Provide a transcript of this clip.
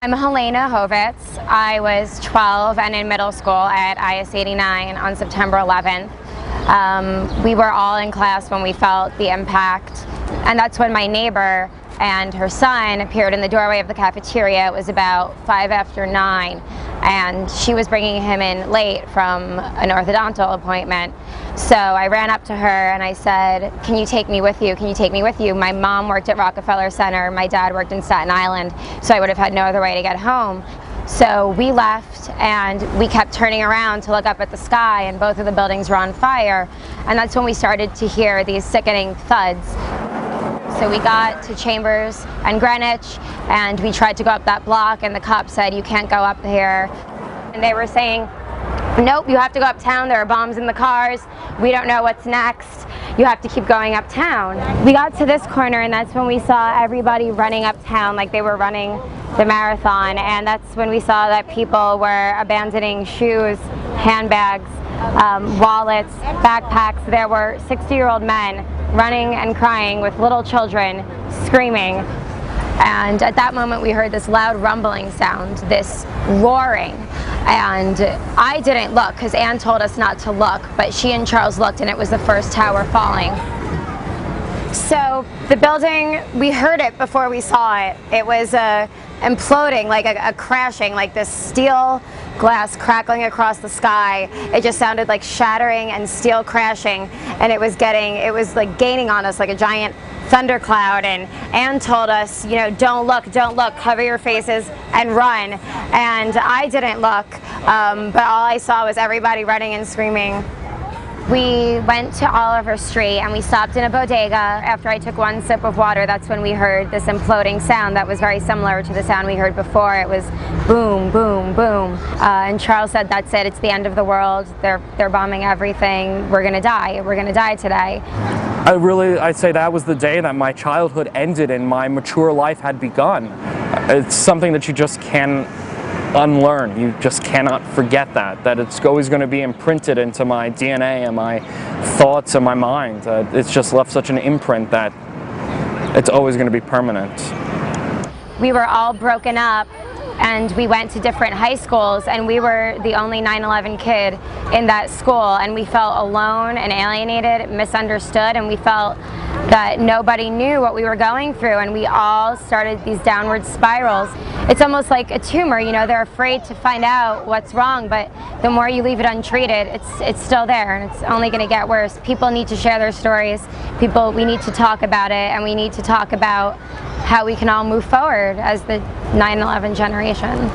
I'm Helena Hovitz. I was 12 and in middle school at IS 89 on September 11th. We were all in class when we felt the impact, and that's when my neighbor and her son appeared in the doorway of the cafeteria. It was about 5 after 9, and she was bringing him in late from an orthodontal appointment. So I ran up to her and I said, "Can you take me with you? Can you take me with you?" My mom worked at Rockefeller Center, my dad worked in Staten Island, so I would have had no other way to get home. So we left and we kept turning around to look up at the sky, and both of the buildings were on fire, and that's when we started to hear these sickening thuds. So we got to Chambers and Greenwich, and we tried to go up that block, and the cop said, "You can't go up here." And they were saying, "Nope, you have to go uptown. There are bombs in the cars. We don't know what's next. You have to keep going uptown." We got to this corner, and that's when we saw everybody running uptown like they were running the marathon, and that's when we saw that people were abandoning shoes, handbags, wallets, backpacks. There were 60-year-old men running and crying with little children screaming. And at that moment we heard this loud rumbling sound, this roaring, and I didn't look because Ann told us not to look, but she and Charles looked, and it was the first tower falling. So the building, we heard it before we saw it. It was imploding, like a crashing, like this steel glass crackling across the sky. It just sounded like shattering and steel crashing, and it was like gaining on us like a giant thundercloud. And Ann told us, you know, don't look, cover your faces and run. And I didn't look, but all I saw was everybody running and screaming. We went to Oliver Street and we stopped in a bodega. After I took one sip of water, that's when we heard this imploding sound that was very similar to the sound we heard before. It was boom, boom, boom. And Charles said, "That's it, it's the end of the world. They're bombing everything. We're gonna die. We're gonna die today." I'd say that was the day that my childhood ended and my mature life had begun. It's something that you just can't unlearn. You just cannot forget that it's always going to be imprinted into my DNA and my thoughts and my mind. It's just left such an imprint that it's always going to be permanent. We were all broken up, and we went to different high schools, and we were the only 9/11 kid in that school, and we felt alone and alienated, misunderstood, and we felt that nobody knew what we were going through, and we all started these downward spirals. It's almost like a tumor, you know, they're afraid to find out what's wrong, but the more you leave it untreated, it's still there, and it's only going to get worse. People need to share their stories. We need to talk about it, and we need to talk about how we can all move forward as the 9/11 generation.